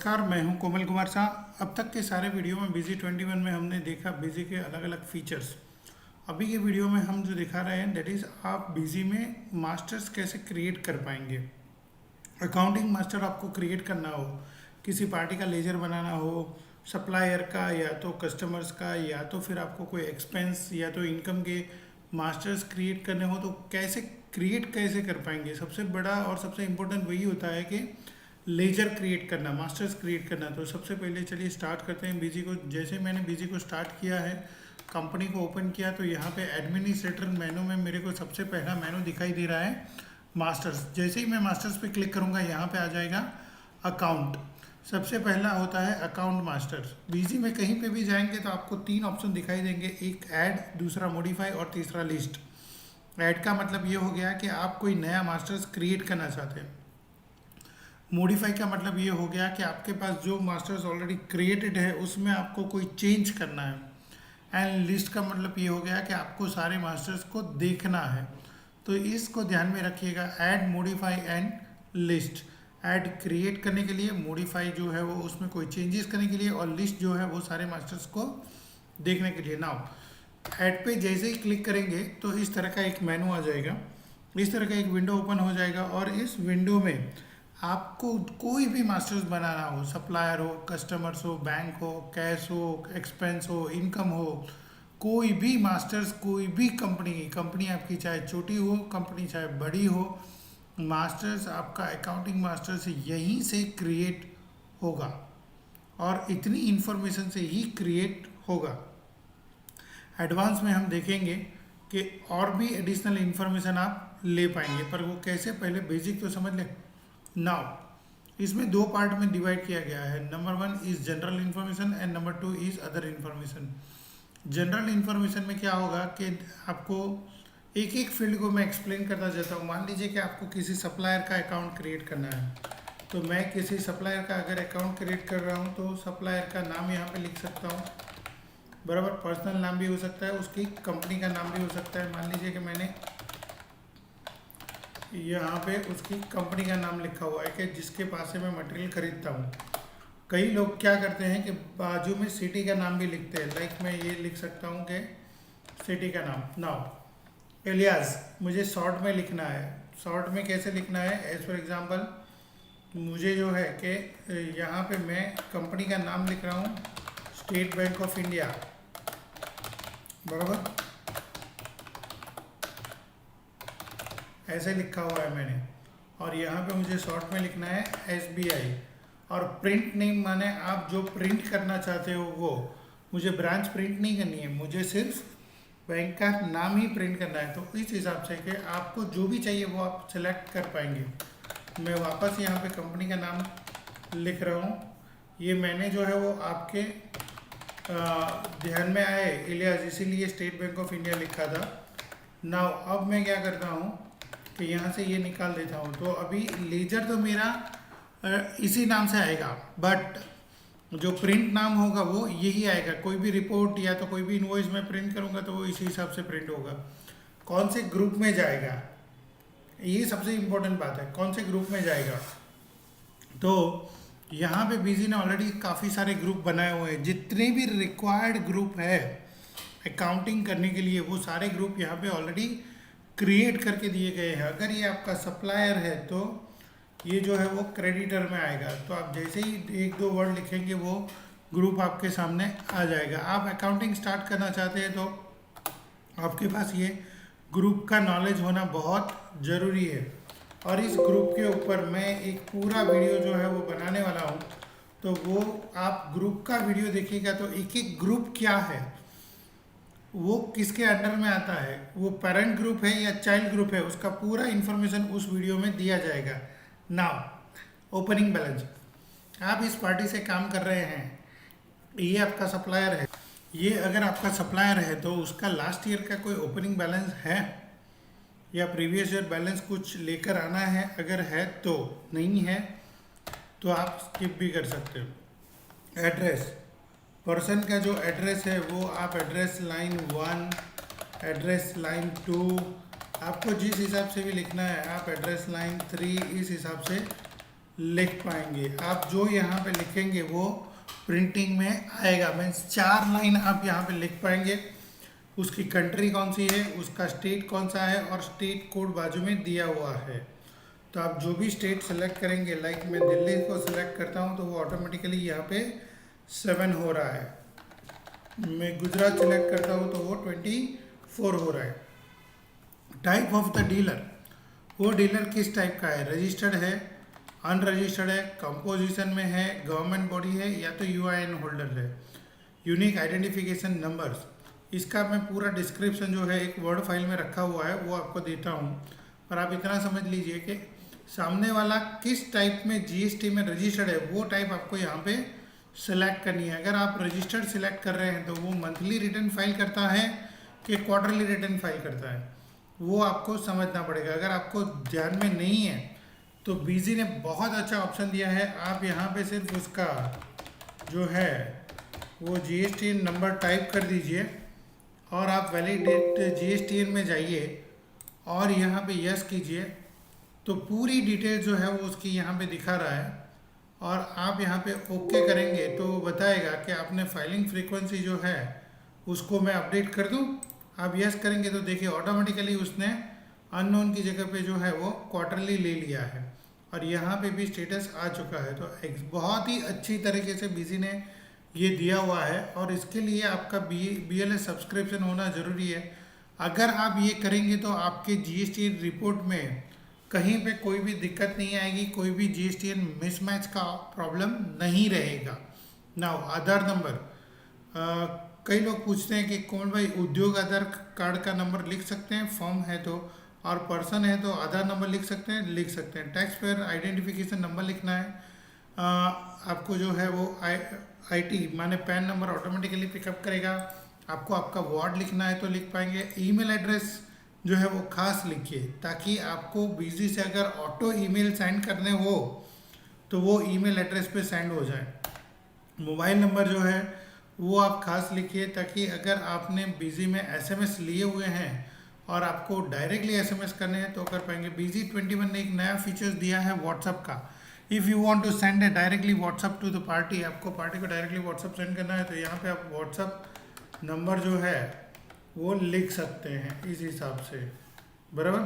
नमस्कार, मैं हूं कोमल कुमार शाह। अब तक के सारे वीडियो में बिजी 21 में हमने देखा बिजी के अलग अलग फीचर्स। अभी के वीडियो में हम जो दिखा रहे हैं दैट इज़ आप बिजी में मास्टर्स कैसे क्रिएट कर पाएंगे। अकाउंटिंग मास्टर आपको क्रिएट करना हो, किसी पार्टी का लेजर बनाना हो, सप्लायर का या तो कस्टमर्स का, या तो फिर आपको कोई एक्सपेंस या तो इनकम के मास्टर्स क्रिएट करने हो, तो कैसे कर पाएंगे। सबसे बड़ा और सबसे इम्पोर्टेंट वही होता है कि लेजर क्रिएट करना, मास्टर्स क्रिएट करना। तो सबसे पहले चलिए स्टार्ट करते हैं बिजी को। जैसे मैंने बिजी को स्टार्ट किया है, कंपनी को ओपन किया, तो यहाँ पे एडमिनिस्ट्रेटर मेनू में मेरे को सबसे पहला मेनू दिखाई दे रहा है मास्टर्स। जैसे ही मैं मास्टर्स पे क्लिक करूँगा यहाँ पे आ जाएगा अकाउंट। सबसे पहला होता है अकाउंट मास्टर्स। बिजी में कहीं पे भी जाएंगे तो आपको तीन ऑप्शन दिखाई देंगे, एक ऐड, दूसरा मॉडिफाई और तीसरा लिस्ट। ऐड का मतलब ये हो गया कि आप कोई नया मास्टर्स क्रिएट करना चाहते हैं। मॉडिफाई का मतलब ये हो गया कि आपके पास जो मास्टर्स ऑलरेडी क्रिएटेड है उसमें आपको कोई चेंज करना है। एंड लिस्ट का मतलब ये हो गया कि आपको सारे मास्टर्स को देखना है। तो इसको ध्यान में रखिएगा, add, modify and list. Add create करने के लिए, मॉडिफाई जो है वो उसमें कोई चेंजेस करने के लिए, और लिस्ट जो है वो सारे मास्टर्स को देखने के लिए। नाउ ऐड पे जैसे ही क्लिक करेंगे तो इस तरह का एक मेनू आ जाएगा, इस तरह का एक विंडो ओपन हो जाएगा। और इस विंडो में आपको कोई भी मास्टर्स बनाना हो, सप्लायर हो, कस्टमर्स हो, बैंक हो, कैश हो, एक्सपेंस हो, इनकम हो, कोई भी मास्टर्स, कोई भी कंपनी आपकी चाहे छोटी हो, कंपनी चाहे बड़ी हो, मास्टर्स आपका अकाउंटिंग मास्टर्स यहीं से क्रिएट होगा और इतनी इन्फॉर्मेशन से ही क्रिएट होगा। एडवांस में हम देखेंगे कि और भी एडिशनल इन्फॉर्मेशन आप ले पाएंगे, पर वो कैसे, पहले बेसिक तो समझ लें। नाउ इसमें दो पार्ट में डिवाइड किया गया है। Number 1 is general information and number 2 is other information. General information में क्या होगा कि आपको एक एक फील्ड को मैं एक्सप्लेन करता जाता हूँ। मान लीजिए कि आपको किसी सप्लायर का अकाउंट क्रिएट करना है, तो मैं किसी सप्लायर का अगर अकाउंट क्रिएट कर रहा हूँ तो सप्लायर का नाम यहाँ पे लिख सकता हूँ, बराबर। पर्सनल नाम भी हो सकता है, उसकी कंपनी का नाम भी हो सकता है। मान लीजिए कि मैंने यहाँ पे उसकी कंपनी का नाम लिखा हुआ है कि जिसके पास से मैं मटेरियल खरीदता हूँ। कई लोग क्या करते हैं कि बाजू में सिटी का नाम भी लिखते हैं। लाइक मैं ये लिख सकता हूँ कि सिटी का नाम। नाउ एलियास मुझे शॉर्ट में लिखना है। शॉर्ट में कैसे लिखना है? एज फॉर एग्जांपल मुझे जो है कि यहाँ पे मैं कंपनी का नाम लिख रहा हूँ स्टेट बैंक ऑफ इंडिया, बराबर, ऐसे लिखा हुआ है मैंने। और यहाँ पे मुझे शॉर्ट में लिखना है SBI। और प्रिंट नेम माने आप जो प्रिंट करना चाहते हो वो। मुझे ब्रांच प्रिंट नहीं करनी है, मुझे सिर्फ बैंक का नाम ही प्रिंट करना है। तो इस हिसाब से कि आपको जो भी चाहिए वो आप सेलेक्ट कर पाएंगे। मैं वापस यहाँ पे कंपनी का नाम लिख रहा हूँ। ये मैंने जो है वो आपके ध्यान में आए इलियास, इसीलिए स्टेट बैंक ऑफ इंडिया लिखा था। नाउ अब मैं क्या करता हूँ कि यहाँ से ये निकाल देता हूँ। तो अभी लेजर तो मेरा इसी नाम से आएगा, बट जो प्रिंट नाम होगा वो यही आएगा। कोई भी रिपोर्ट या तो कोई भी इनवॉइस में प्रिंट करूँगा तो वो इसी हिसाब से प्रिंट होगा। कौन से ग्रुप में जाएगा, ये सबसे इम्पोर्टेंट बात है, कौन से ग्रुप में जाएगा। तो यहाँ पे बिजी ने ऑलरेडी काफ़ी सारे ग्रुप बनाए हुए हैं। जितने भी रिक्वायर्ड ग्रुप है अकाउंटिंग करने के लिए वो सारे ग्रुप यहाँ पे ऑलरेडी क्रिएट करके दिए गए हैं। अगर ये आपका सप्लायर है तो ये जो है वो क्रेडिटर में आएगा। तो आप जैसे ही एक दो वर्ड लिखेंगे वो ग्रुप आपके सामने आ जाएगा। आप अकाउंटिंग स्टार्ट करना चाहते हैं तो आपके पास ये ग्रुप का नॉलेज होना बहुत ज़रूरी है। और इस ग्रुप के ऊपर मैं एक पूरा वीडियो जो है वो बनाने वाला हूँ। तो वो आप ग्रुप का वीडियो देखिएगा तो एक एक ग्रुप क्या है, वो किसके अंडर में आता है, वो पेरेंट ग्रुप है या चाइल्ड ग्रुप है, उसका पूरा इन्फॉर्मेशन उस वीडियो में दिया जाएगा। नाउ ओपनिंग बैलेंस, आप इस पार्टी से काम कर रहे हैं, ये आपका सप्लायर है। ये अगर आपका सप्लायर है तो उसका लास्ट ईयर का कोई ओपनिंग बैलेंस है या प्रीवियस ईयर बैलेंस कुछ लेकर आना है। अगर है तो, नहीं है तो आप स्किप भी कर सकते हो। एड्रेस, पर्सन का जो एड्रेस है वो आप एड्रेस लाइन 1, एड्रेस लाइन 2, आपको जिस हिसाब से भी लिखना है आप एड्रेस लाइन 3 इस हिसाब से लिख पाएंगे। आप जो यहाँ पे लिखेंगे वो प्रिंटिंग में आएगा। मीन्स 4 लाइन आप यहाँ पे लिख पाएंगे। उसकी कंट्री कौन सी है, उसका स्टेट कौन सा है और स्टेट कोड बाजू में दिया हुआ है। तो आप जो भी स्टेट सेलेक्ट करेंगे, लाइक मैं दिल्ली को सिलेक्ट करता हूँ तो वो ऑटोमेटिकली यहाँ पे 7 हो रहा है। मैं गुजरात सेलेक्ट करता हूँ तो वो 24 हो रहा है। टाइप ऑफ द डीलर, वो डीलर किस टाइप का है, रजिस्टर्ड है, अनरजिस्टर्ड है, कंपोजिशन में है, गवर्नमेंट बॉडी है या तो यूआईएन होल्डर है। यूनिक आइडेंटिफिकेशन नंबर्स, इसका मैं पूरा डिस्क्रिप्शन जो है एक वर्ड फाइल में रखा हुआ है वो आपको देता हूँ, पर आप इतना समझ लीजिए कि सामने वाला किस टाइप में जीएसटी में रजिस्टर्ड है वो टाइप आपको यहाँ पे सिलेक्ट करनी है। अगर आप रजिस्टर्ड सिलेक्ट कर रहे हैं तो वो मंथली रिटर्न फाइल करता है कि क्वार्टरली रिटर्न फाइल करता है, वो आपको समझना पड़ेगा। अगर आपको ध्यान में नहीं है तो बीजी ने बहुत अच्छा ऑप्शन दिया है। आप यहाँ पे सिर्फ उसका जो है वो जीएसटी नंबर टाइप कर दीजिए और आप वैलिडेट जीएसटीएन में जाइए और यहाँ पे यस कीजिए, तो पूरी डिटेल जो है वो उसकी यहाँ पे दिखा रहा है। और आप यहाँ पे ओके करेंगे तो बताएगा कि आपने फाइलिंग फ्रीक्वेंसी जो है उसको मैं अपडेट कर दूँ। आप यस करेंगे तो देखिए ऑटोमेटिकली उसने अननोन की जगह पे जो है वो क्वार्टरली ले लिया है और यहाँ पे भी स्टेटस आ चुका है। तो बहुत ही अच्छी तरीके से बीजी ने ये दिया हुआ है और इसके लिए आपका BLS सब्सक्रिप्शन होना ज़रूरी है। अगर आप ये करेंगे तो आपके जीएसटी रिपोर्ट में कहीं पे कोई भी दिक्कत नहीं आएगी, कोई भी जीएसटीएन मिसमैच का प्रॉब्लम नहीं रहेगा। नाउ आधार नंबर, कई लोग पूछते हैं कि कौन भाई उद्योग आधार कार्ड का नंबर लिख सकते हैं, फॉर्म है तो, और पर्सन है तो आधार नंबर लिख सकते हैं, लिख सकते हैं। टैक्स पेयर आइडेंटिफिकेशन नंबर लिखना है। आपको जो है वो आईटी माने पैन नंबर ऑटोमेटिकली पिकअप करेगा। आपको आपका वार्ड लिखना है तो लिख पाएंगे। ईमेल एड्रेस जो है वो खास लिखिए ताकि आपको बिजी से अगर ऑटो ईमेल सेंड करने हो तो वो ईमेल एड्रेस पे सेंड हो जाए। मोबाइल नंबर जो है वो आप खास लिखिए ताकि अगर आपने बिजी में एसएमएस लिए हुए हैं और आपको डायरेक्टली एसएमएस करने हैं तो कर पाएंगे। बिजी 21 ने एक नया फीचर्स दिया है व्हाट्सअप का। If you want to send a directly WhatsApp to the party, आपको पार्टी को डायरेक्टली व्हाट्सअप सेंड करना है तो यहाँ पे आप व्हाट्सअप नंबर जो है वो लिख सकते हैं इस हिसाब से, बराबर।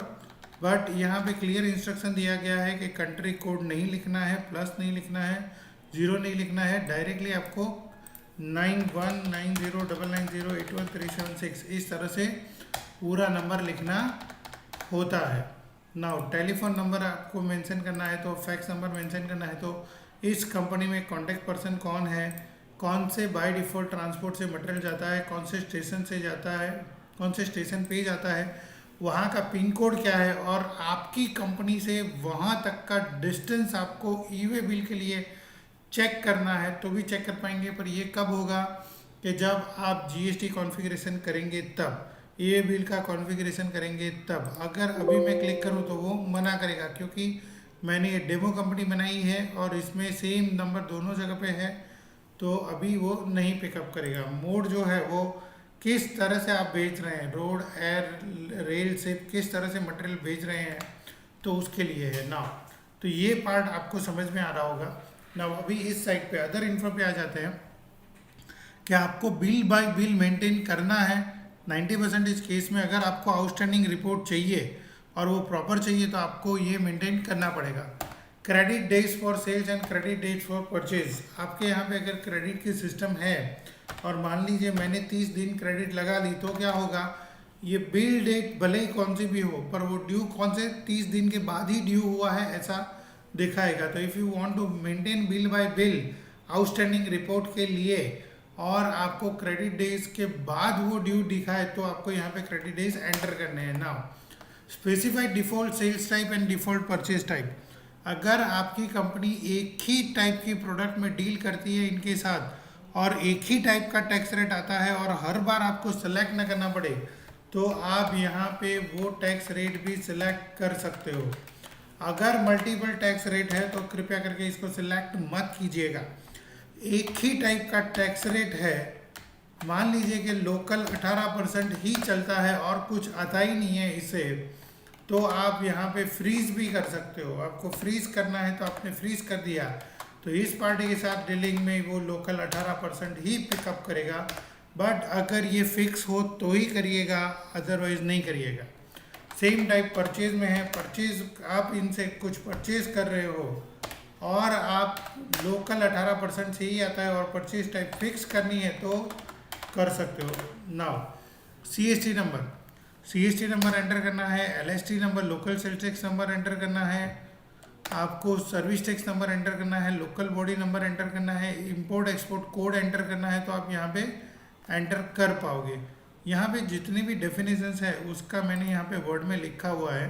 बट यहाँ पे क्लियर इंस्ट्रक्शन दिया गया है कि कंट्री कोड नहीं लिखना है, प्लस नहीं लिखना है, 0 नहीं लिखना है, डायरेक्टली आपको 919099081376 इस तरह से पूरा नंबर लिखना होता है। नाउ टेलीफोन नंबर आपको मेंशन करना है तो फैक्स नंबर मेंशन करना है तो इस कंपनी में कॉन्टैक्ट पर्सन कौन है, कौन से बाय डिफ़ॉल्ट ट्रांसपोर्ट से मटेरियल जाता है, कौन से स्टेशन से जाता है, कौन से स्टेशन पे जाता है, वहाँ का पिन कोड क्या है और आपकी कंपनी से वहाँ तक का डिस्टेंस आपको ई-वे बिल के लिए चेक करना है तो भी चेक कर पाएंगे। पर ये कब होगा कि जब आप जीएसटी कॉन्फ़िगरेशन करेंगे तब, ई-वे बिल का कॉन्फ़िगरेशन करेंगे तब। अगर अभी मैं क्लिक करूँ तो वो मना करेगा क्योंकि मैंने ये डेमो कंपनी बनाई है और इसमें सेम नंबर दोनों जगह पे है तो अभी वो नहीं पिकअप करेगा। मोड जो है वो किस तरह से आप बेच रहे हैं, रोड, एयर, रेल से किस तरह से मटेरियल भेज रहे हैं तो उसके लिए है ना। तो ये पार्ट आपको समझ में आ रहा होगा ना। अभी इस साइड पे अदर इन्फो पे आ जाते हैं कि आपको बिल बाय बिल मेंटेन करना है। 90% केस में अगर आपको आउटस्टैंडिंग रिपोर्ट चाहिए और वो प्रॉपर चाहिए तो आपको ये मेंटेन करना पड़ेगा। Credit days for sales and credit days for purchase, आपके यहाँ पे अगर क्रेडिट की सिस्टम है और मान लीजिए मैंने 30 दिन क्रेडिट लगा ली तो क्या होगा, ये बिल डेट भले ही कौन सी भी हो पर वो ड्यू कौन से 30 दिन के बाद ही ड्यू हुआ है ऐसा दिखाएगा। तो if you want to maintain bill by bill outstanding report के लिए और आपको क्रेडिट डेज के बाद वो ड्यू दिखाए तो आपको यहाँ पे क्रेडिट डेज एंटर करने हैं। Now specified default sales type and default purchase type, अगर आपकी कंपनी एक ही टाइप की प्रोडक्ट में डील करती है इनके साथ और एक ही टाइप का टैक्स रेट आता है और हर बार आपको सेलेक्ट ना करना पड़े तो आप यहाँ पे वो टैक्स रेट भी सिलेक्ट कर सकते हो। अगर मल्टीपल टैक्स रेट है तो कृपया करके इसको सिलेक्ट मत कीजिएगा। एक ही टाइप का टैक्स रेट है, मान लीजिए कि लोकल 18% ही चलता है और कुछ आता ही नहीं है इससे, तो आप यहाँ पे फ्रीज भी कर सकते हो। आपको फ्रीज करना है तो आपने फ्रीज कर दिया, तो इस पार्टी के साथ डीलिंग में वो लोकल 18% ही पिकअप करेगा। बट अगर ये फिक्स हो तो ही करिएगा, अदरवाइज नहीं करिएगा। सेम टाइप परचेज में है। परचेज आप इनसे कुछ परचेज कर रहे हो और आप लोकल 18% से ही आता है और परचेज टाइप फिक्स करनी है तो कर सकते हो। नाउ CST नंबर एंटर करना है, LST number local sales tax number enter करना है, आपको सर्विस टैक्स नंबर एंटर करना है, लोकल बॉडी नंबर एंटर करना है, इंपोर्ट एक्सपोर्ट कोड एंटर करना है, तो आप यहाँ पे एंटर कर पाओगे। यहाँ पे जितनी भी डेफिनेशंस है उसका मैंने यहाँ पे वर्ड में लिखा हुआ है।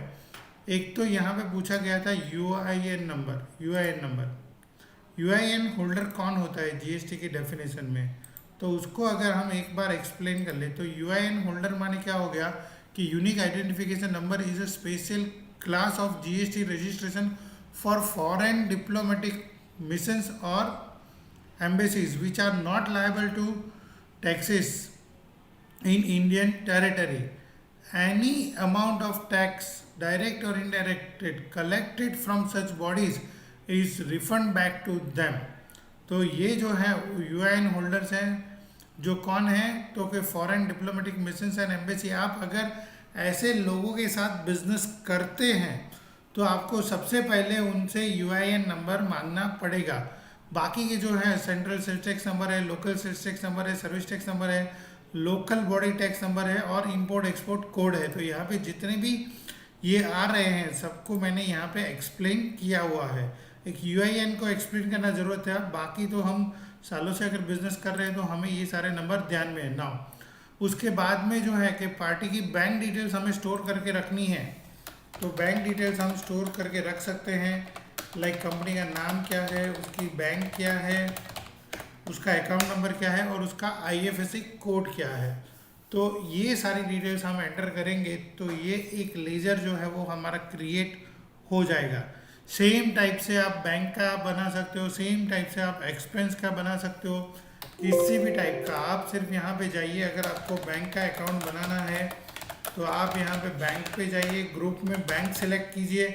एक तो यहाँ पे पूछा गया था UIN नंबर। UIN होल्डर कौन होता है GST की डेफिनेशन में, तो उसको अगर हम एक बार एक्सप्लेन कर ले तो UIN होल्डर माने क्या हो गया कि unique identification number is a special class of GST registration for foreign diplomatic missions और embassies which are not liable to taxes in Indian territory. Any amount of tax, direct or indirect, collected from such bodies is refund back to them. तो ये जो है UIN holders हैं, जो कौन है तो कि foreign diplomatic missions and embassy. आप अगर ऐसे लोगों के साथ बिजनेस करते हैं तो आपको सबसे पहले उनसे UIN नंबर मांगना पड़ेगा। बाकी के जो है सेंट्रल सेल्स टैक्स नंबर है, लोकल सेल्स टैक्स नंबर है, सर्विस टैक्स नंबर है, लोकल बॉडी टैक्स नंबर है और इंपोर्ट एक्सपोर्ट कोड है। तो यहाँ पे जितने भी ये आ रहे हैं सबको मैंने यहाँ पे एक्सप्लेन किया हुआ है। एक UIN को एक्सप्लेन करना ज़रूरत है, बाकी तो हम सालों से अगर बिजनेस कर रहे हैं तो हमें ये सारे नंबर ध्यान में है ना। उसके बाद में जो है कि पार्टी की बैंक डिटेल्स हमें स्टोर करके रखनी है, तो बैंक डिटेल्स हम स्टोर करके रख सकते हैं। लाइक कंपनी का नाम क्या है, उसकी बैंक क्या है, उसका अकाउंट नंबर क्या है और उसका IFSC कोड क्या है। तो ये सारी डिटेल्स हम एंटर करेंगे तो ये एक लेजर जो है वो हमारा क्रिएट हो जाएगा। सेम टाइप से आप बैंक का बना सकते हो, सेम टाइप से आप एक्सपेंस का बना सकते हो, किसी भी टाइप का। आप सिर्फ यहाँ पे जाइए, अगर आपको बैंक का अकाउंट बनाना है तो आप यहाँ पे बैंक पे जाइए, ग्रुप में बैंक सेलेक्ट कीजिए,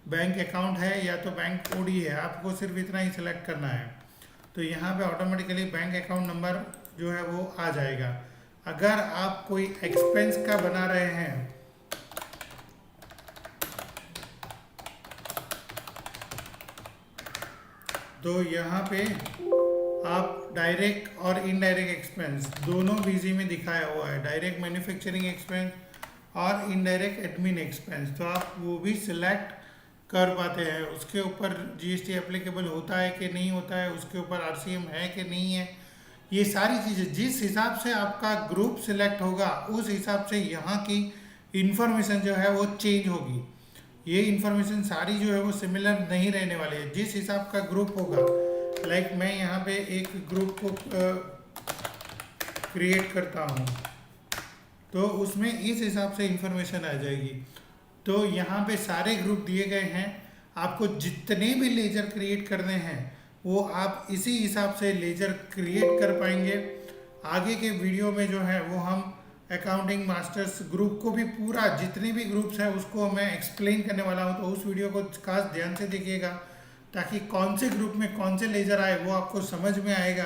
बैंक अकाउंट है या तो बैंक कोड ही है, आपको सिर्फ इतना ही सिलेक्ट करना है। तो यहाँ पे ऑटोमेटिकली बैंक अकाउंट नंबर जो है वो आ जाएगा। अगर आप कोई एक्सपेंस का बना रहे हैं तो यहाँ पे आप डायरेक्ट और इनडायरेक्ट एक्सपेंस दोनों बीजी में दिखाया हुआ है, डायरेक्ट मैन्युफैक्चरिंग एक्सपेंस और इनडायरेक्ट एडमिन एक्सपेंस। तो आप वो भी सिलेक्ट कर पाते हैं। उसके ऊपर GST एप्लीकेबल होता है कि नहीं होता है, उसके ऊपर RCM है कि नहीं है, ये सारी चीज़ें जिस हिसाब से आपका ग्रुप सिलेक्ट होगा उस हिसाब से यहाँ की इन्फॉर्मेशन जो है वो चेंज होगी। ये इन्फॉर्मेशन सारी जो है वो सिमिलर नहीं रहने वाली है। जिस हिसाब का ग्रुप होगा, लाइक मैं यहाँ पे एक ग्रुप को क्रिएट करता हूँ तो उसमें इस हिसाब से इन्फॉर्मेशन आ जाएगी। तो यहाँ पे सारे ग्रुप दिए गए हैं, आपको जितने भी लेजर क्रिएट करने हैं वो आप इसी हिसाब से लेजर क्रिएट कर पाएंगे। आगे के वीडियो में जो है वो हम अकाउंटिंग मास्टर्स ग्रुप को भी पूरा जितने भी ग्रुप्स हैं उसको मैं एक्सप्लेन करने वाला हूँ, तो उस वीडियो को खास ध्यान से देखिएगा ताकि कौन से ग्रुप में कौन से लेजर आए वो आपको समझ में आएगा।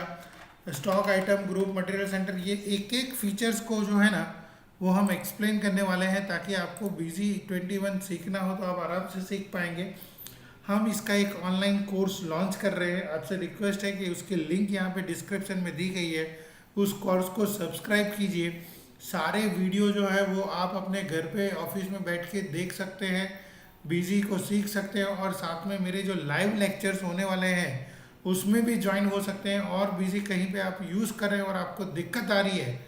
Stock item group, material centre, ये एक एक फीचर्स को जो है ना वो हम एक्सप्लेन करने वाले हैं ताकि आपको BG21 सीखना हो तो आप आराम से सीख पाएंगे। हम इसका एक ऑनलाइन कोर्स लॉन्च कर रहे हैं, आपसे रिक्वेस्ट है कि उसकी लिंक यहाँ पे डिस्क्रिप्शन में दी गई है, उस कोर्स को सब्सक्राइब कीजिए। सारे वीडियो जो है वो आप अपने घर पे ऑफिस में बैठ के देख सकते हैं, BG को सीख सकते हैं और साथ में मेरे जो लाइव लेक्चर्स होने वाले हैं उसमें भी ज्वाइन हो सकते हैं। और BG कहीं पे आप यूज़ कर रहे हैं और आपको दिक्कत आ रही है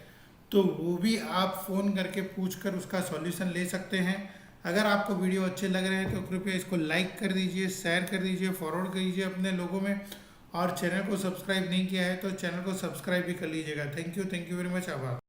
तो वो भी आप फ़ोन करके पूछकर उसका सॉल्यूशन ले सकते हैं। अगर आपको वीडियो अच्छे लग रहे हैं तो कृपया इसको लाइक कर दीजिए, शेयर कर दीजिए, फॉरवर्ड कीजिए अपने लोगों में, और चैनल को सब्सक्राइब नहीं किया है तो चैनल को सब्सक्राइब भी कर लीजिएगा। Thank you very much. आभार।